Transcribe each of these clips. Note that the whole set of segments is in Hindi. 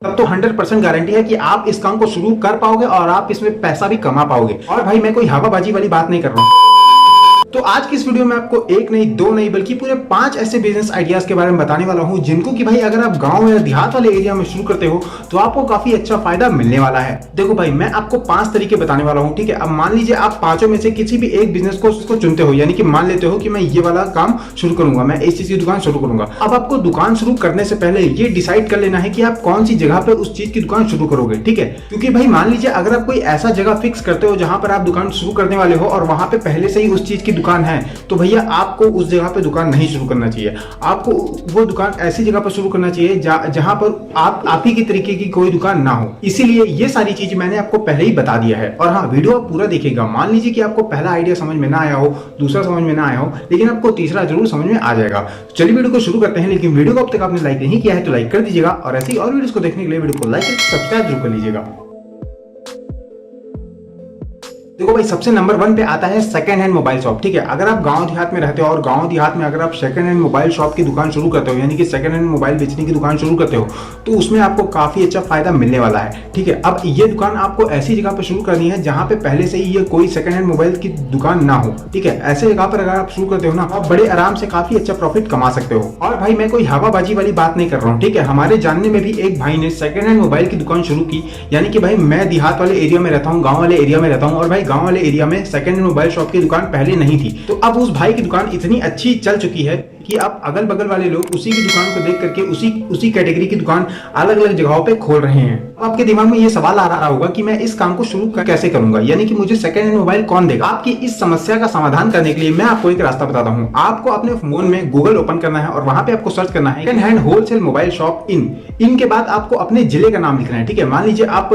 तब तो 100% गारंटी है कि आप इस काम को शुरू कर पाओगे और आप इसमें पैसा भी कमा पाओगे। और भाई मैं कोई हवाबाजी वाली बात नहीं कर रहा हूँ। तो आज की इस वीडियो में आपको एक नहीं, दो नहीं, बल्कि पूरे 5 ऐसे बिजनेस आइडियाज के बारे में बताने वाला हूं जिनको कि भाई अगर आप गांव या देहात वाले एरिया में शुरू करते हो तो आपको काफी अच्छा फायदा मिलने वाला है। देखो भाई, मैं आपको 5 तरीके बताने वाला हूं, ठीक है। अब मान लीजिए आप पांचों में से किसी भी एक बिजनेस को चुनते हो, यानी कि मान लेते हो कि मैं ये वाला काम शुरू करूंगा, मैं इस चीज की दुकान शुरू करूंगा। अब आपको दुकान शुरू करने से पहले ये डिसाइड कर लेना है कि आप कौन सी जगह पे उस चीज की दुकान शुरू करोगे, ठीक है। क्योंकि भाई मान लीजिए अगर आप कोई ऐसा जगह फिक्स करते हो जहां पर आप दुकान शुरू करने वाले हो और वहां पे पहले से ही उस चीज की दुकान है, तो भैया आपको उस जगह पे दुकान नहीं शुरू करना चाहिए। आपको वो दुकान ऐसी जगह पर शुरू करना चाहिए जहां पर आप ही की तरीके की कोई दुकान ना हो। इसीलिए ये सारी चीज मैंने आपको पहले ही बता दिया है। और हाँ, वीडियो आप पूरा देखिएगा। मान लीजिए कि आपको पहला आइडिया समझ में ना आया हो, दूसरा समझ में ना आया हो, लेकिन आपको तीसरा जरूर समझ में आ जाएगा। चलिए वीडियो को शुरू करते हैं। लेकिन वीडियो को अब तक आपने लाइक नहीं किया है तो लाइक कर दीजिएगा, और ऐसी और वीडियोस को देखने के लिए वीडियो को लाइक करके सब्सक्राइब जरूर कर लीजिएगा। देखो भाई, सबसे नंबर 1 पे आता है सेकंड हैंड मोबाइल शॉप, ठीक है। अगर आप गांव देहात में रहते हो और गांव देहात में अगर आप सेकंड हैंड मोबाइल शॉप की दुकान शुरू करते हो, यानी कि सेकंड हैंड मोबाइल बेचने की दुकान शुरू करते हो, तो उसमें आपको काफी अच्छा फायदा मिलने वाला है, ठीक है। अब ये दुकान आपको ऐसी जगह पर शुरू करनी है जहां पे पहले से ही ये कोई सेकंड हैंड मोबाइल की दुकान ना हो, ठीक है। ऐसे जगह पर अगर आप शुरू करते हो ना, आप बड़े आराम से काफी अच्छा प्रॉफिट कमा सकते हो। और भाई मैं कोई हवाबाजी वाली बात नहीं कर रहा हूँ, ठीक है। हमारे जानने में भी एक भाई ने सेकंड हैंड मोबाइल की दुकान शुरू की, यानी कि भाई मैं देहात वाले एरिया में रहता हूँ, गाँव वाले एरिया में रहता हूँ, और भाई गाँव वाले एरिया में सेकंड हैंड मोबाइल शॉप की दुकान पहले नहीं थी। तो अब उस भाई की दुकान इतनी अच्छी चल चुकी है कि अब अगल बगल वाले लोग उसी की दुकान को देख करके उसी कैटेगरी की दुकान अलग अलग जगहों पे खोल रहे हैं। अब आपके दिमाग में ये सवाल आ रहा होगा कि मैं इस काम को शुरू कैसे करूंगा, यानी कि मुझे सेकंड हैंड मोबाइल कौन देगा। आपकी इस समस्या का समाधान करने के लिए मैं आपको एक रास्ता बताता हूँ। आपको अपने फोन में गूगल ओपन करना है और वहां पे आपको सर्च करना है second hand wholesale mobile shop in के बाद आपको अपने जिले का नाम लिखना है, ठीक है। मान लीजिए आप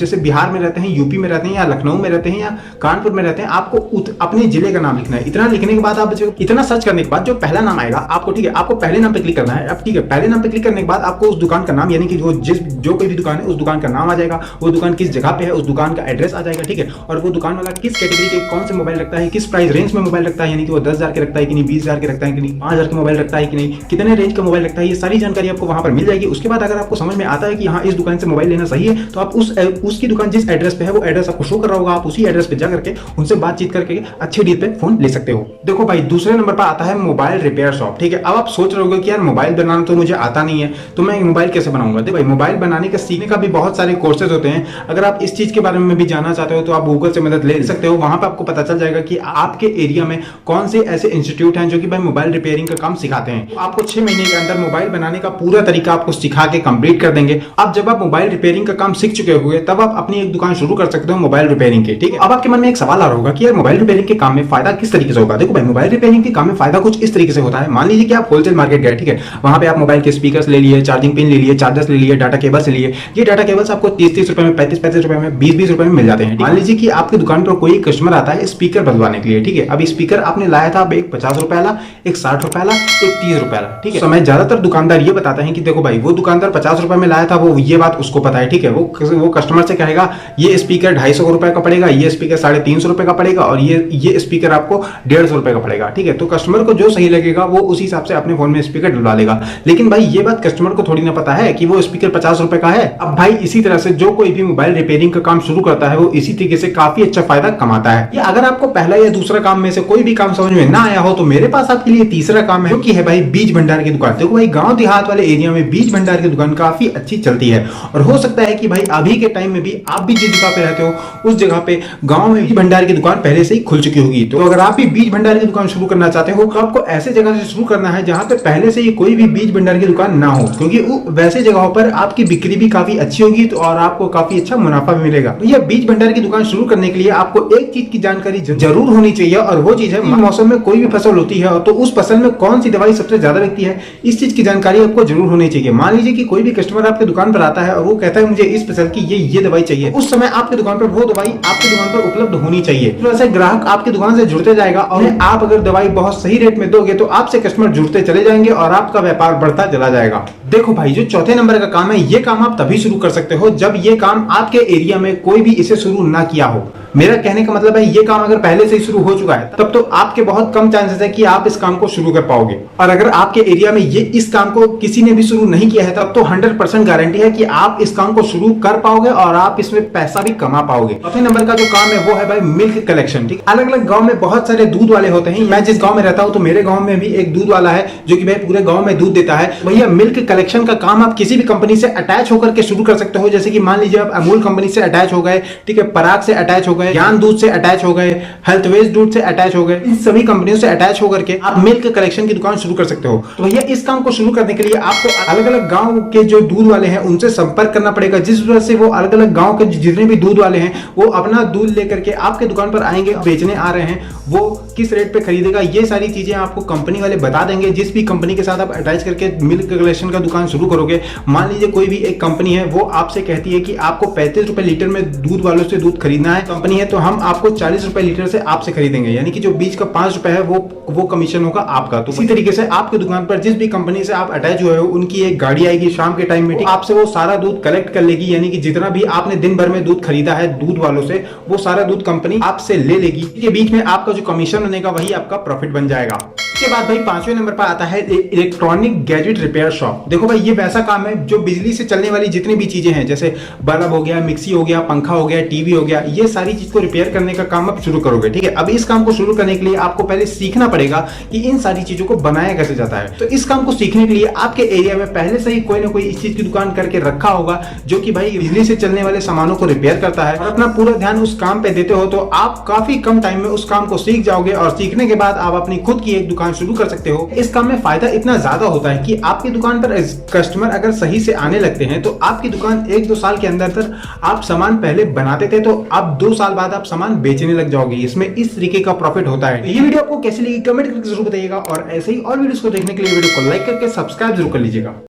जैसे बिहार में रहते हैं, यूपी में रहते हैं, या लखनऊ में रहते हैं, या कानपुर में रहते हैं, आपको अपने जिले का नाम लिखना है। इतना लिखने के बाद आप इतना सर्च करने के बाद जो पहला नाम आएगा आपको, ठीक है, आपको पहले नाम पे क्लिक करना है। अब ठीक है, पहले नाम पे क्लिक करने के बाद आपको उस दुकान का नाम, यानी कि जो कोई भी दुकान है उस दुकान का नाम आ जाएगा, वो दुकान किस जगह पे है उस दुकान का एड्रेस आ जाएगा, ठीक है। और वो दुकान वाला किस कैटेगरी के कौन से मोबाइल रखता है, किस प्राइस रेंज में मोबाइल रखता है, यानी कि वो 10,000 के रखता है कि नहीं, 20,000 के रखता है कि नहीं, 5,000 के मोबाइल रखता है कि नहीं, कितने रेंज का मोबाइल रखता है, ये सारी जानकारी आपको वहां पर मिल जाएगी। उसके बाद अगर आपको समझ में आता है कि हाँ इस दुकान से मोबाइल लेना सही है, तो आप उसकी दुकान जिस एड्रेस पे है वो एड्रेस आपको शो कर रहा होगा, आप उसी एड्रेस पे जा करके उनसे बातचीत करके अच्छे डील पे फोन ले सकते हो। देखो भाई, दूसरे नंबर पर आता है मोबाइल रिपेयर शॉप, ठीक है। अब आप सोच रहे होगे कि यार मोबाइल बनाना तो मुझे आता नहीं है, तो मैं मोबाइल कैसे बनाऊंगा। देखो भाई, मोबाइल बनाने का सीखने का भी बहुत सारे कोर्सेज होते हैं। अगर आप इस चीज के बारे में भी जानना चाहते हो तो आप गूगल से मदद ले सकते हो। वहां पर आपको पता चल जाएगा कि आपके एरिया में कौन से ऐसे इंस्टीट्यूट हैं जो कि भाई मोबाइल रिपेयरिंग का काम सिखाते हैं। तो आपको 6 महीने के अंदर मोबाइल बनाने का पूरा तरीका आपको सिखा के कंप्लीट कर देंगे। अब जब आप मोबाइल रिपेयरिंग का काम सीख चुके हुए, तब आप अपनी एक दुकान शुरू कर सकते हो मोबाइल रिपेयरिंग की, ठीक है। अब आपके मन में एक सवाल आ रहा होगा कि यार मोबाइल रिपेयरिंग के काम में फायदा किस तरीके से होगा। देखो भाई, मोबाइल रिपेयरिंग के काम में फायदा कुछ इस तरीके से होता है। मान लीजिए कि आप होलसेल मार्केट गए, ठीक है, वहां पे आप मोबाइल के स्पीकर्स ले लिए, चार्जिंग पिन ले लिए, चार्जर्स ले लिए, डाटा केबल्स ले लिए। ये डाटा केबल्स आपको 30-30 रुपए में, 35-35 रुपए में, 20-20 रुपए में मिल जाते हैं। मान लीजिए कि आपकी दुकान पर कोई कस्टमर आता है स्पीकर बदलवाने के लिए, ठीक है। अब स्पीकर आपने लाया था, एक 50 रुपए वाला, एक 60 रुपए वाला, एक 30 रुपए वाला, ठीक है। समय ज्यादातर दुकानदार ये बताते हैं कि देखो भाई, वो दुकानदार 50 रुपए में लाया था, वो ये बात उसको पता है, ठीक है। वो कस्टमर से कहेगा ये स्पीकर 250 रुपए का पड़ेगा, ये स्पीकर 350 रुपए का पड़ेगा, और ये स्पीकर आपको 150 रुपए का पड़ेगा, ठीक है। तो कस्टमर को जो सही लगेगा वो उस हिसाब से अपने फोन में स्पीकर डलवा लेगा। लेकिन भाई ये बात कस्टमर को थोड़ी ना पता है कि वो स्पीकर 50 रुपए का है। अब भाई इसी तरह से जो कोई भी मोबाइल रिपेयरिंग का काम शुरू करता है वो इसी तरीके से काफी अच्छा फायदा कमाता है। या अगर आपको पहला या दूसरा काम में से कोई भी काम समझ में ना आया हो, तो मेरे पास आपके लिए तीसरा काम है, जो कि है भाई बीज भंडार की दुकान। देखो भाई, गांव देहात वाले एरिया में बीज भंडार की दुकान काफी अच्छी चलती है, और हो सकता है कि भाई अभी के टाइम में भी आप भी जिस जगह पे रहते हो उस जगह पे गांव में बीज भंडार की दुकान पहले से ही खुल चुकी होगी। तो अगर आप भी बीज भंडार की दुकान शुरू करना चाहते हो तो आपको ऐसे जगह से शुरू करना है जहां पे पहले से ही कोई भी बीज भंडार की दुकान ना हो, क्योंकि वैसे जगहों पर आपकी बिक्री भी काफी अच्छी होगी तो और आपको काफी अच्छा मुनाफा भी मिलेगा। तो यह बीज भंडार की दुकान शुरू करने के लिए आपको एक चीज की जानकारी जरूर होनी चाहिए, और वो चीज है मौसम में कोई भी फसल होती है तो उस फसल में कौन सी दवाई सबसे ज्यादा बिकती है, इस चीज की जानकारी आपको जरूर होनी चाहिए। मान लीजिए कि कोई भी कस्टमर आपके दुकान पर आता है और वो कहता है मुझे इस फसल की ये दवाई चाहिए, उस समय आपके दुकान पर वो दवाई आपकी दुकान पर उपलब्ध होनी चाहिए। तो ऐसे ग्राहक आपकी दुकान से जुड़ते जाएगा, और आप अगर दवाई बहुत सही रेट में दोगे तो आपसे कस्टमर जुड़ते चले जाएंगे और आपका व्यापार बढ़ता चला जाएगा। देखो भाई, जो चौथे नंबर का काम है, ये काम आप तभी शुरू कर सकते हो जब ये काम आपके एरिया में कोई भी इसे शुरू ना किया हो। मेरा कहने का मतलब है ये काम अगर पहले से ही शुरू हो चुका है तब तो आपके बहुत कम चांसेस है कि आप इस काम को शुरू कर पाओगे। और अगर आपके एरिया में ये इस काम को किसी ने भी शुरू नहीं किया है तब तो 100% गारंटी है कि आप इस काम को शुरू कर पाओगे और आप इसमें पैसा भी कमा पाओगे। चौथे नंबर का जो काम है वो है भाई मिल्क कलेक्शन। ठीक, अलग अलग गांव में बहुत सारे दूध वाले होते हैं। मैं जिस गांव में रहता हूं तो मेरे गांव में भी एक दूध वाला है जो कि भाई पूरे गांव में दूध देता है। भैया मिल्क कलेक्शन का काम आप किसी भी कंपनी से अटैच होकर के शुरू कर सकते हो। जैसे कि मान लीजिए आप अमूल कंपनी से अटैच हो गए, ठीक है, पराग से अटैच हो गए, ज्ञान दूध से अटैच हो गए, हेल्थवेज दूध से अटैच हो गए, इन सभी कंपनियों से अटैच होकर के आप मिल्क कलेक्शन की दुकान शुरू कर सकते हो। तो भैया इस काम को शुरू करने के लिए आपको अलग अलग गांव के जो दूध वाले हैं उनसे संपर्क करना पड़ेगा, जिस वजह से वो अलग अलग गांव के जितने भी दूध वाले हैं वो अपना दूध लेकर के आपके दुकान पर आएंगे, बेचने आ रहे हैं, वो किस रेट पे खरीदेगा ये सारी चीजें आपको कंपनी वाले बता देंगे। जिस भी कंपनी के साथ आप अटैच करके मिल्क कलेक्शन का दुकान शुरू करोगे, मान लीजिए कोई भी एक कंपनी है वो आपसे कहती है कि आपको 35 रुपए लीटर में दूध वालों से दूध खरीदना है, कंपनी है तो हम आपको 40 रुपए लीटर से आपसे खरीदेंगे, यानी कि जो बीच का 5 रुपए है वो कमीशन होगा आपका। तो इसी तरीके से आपके दुकान पर जिस भी कंपनी से आप अटैच हुए हो उनकी एक गाड़ी आएगी शाम के टाइम में, आपसे वो सारा दूध कलेक्ट कर लेगी, यानी कि जितना भी आपने दिन भर में दूध खरीदा है दूध वालों से वो सारा दूध कंपनी आपसे ले लेगी। इसके बीच में आपका जो कमीशन बनेगा वही आपका प्रॉफिट बन जाएगा। इसके बाद भाई 5वें नंबर पर आता है इलेक्ट्रॉनिक गैजेट रिपेयर शॉप। देखो भाई ये वैसा काम है जो बिजली से चलने वाली जितनी भी चीजें हैं, जैसे बल्ब हो गया, मिक्सी हो गया, पंखा हो गया, टीवी हो गया, ये सारी चीज को रिपेयर करने का काम आप शुरू करोगे। ठीक है, अब इस काम को शुरू करने के लिए आपको पहले सीखना पड़ेगा कि इन सारी चीजों को बनाया कैसे जाता है। तो इस काम को सीखने के लिए आपके एरिया में पहले से ही कोई ना कोई इस चीज की दुकान करके रखा होगा जो कि भाई बिजली से चलने वाले सामानों को रिपेयर करता है, और अपना पूरा ध्यान उस काम पे देते हो तो आप काफी कम टाइम में उस काम को सीख जाओगे, और सीखने के बाद आप अपनी खुद की एक दुकान शुरू कर सकते हो। इस काम में फायदा इतना ज्यादा होता है कि आपकी दुकान पर कस्टमर अगर सही से आने लगते हैं तो आपकी दुकान 1-2 साल के अंदर तक आप सामान पहले बनाते थे तो अब 2 साल बाद आप सामान बेचने लग जाओगे। इसमें इस तरीके का प्रॉफिट होता है। ये वीडियो आपको कैसी लगी कमेंट करके जरूर बताइएगा, और ऐसे ही और वीडियोस को देखने के लिए वीडियो को लाइक करके सब्सक्राइब जरूर कर लीजिएगा।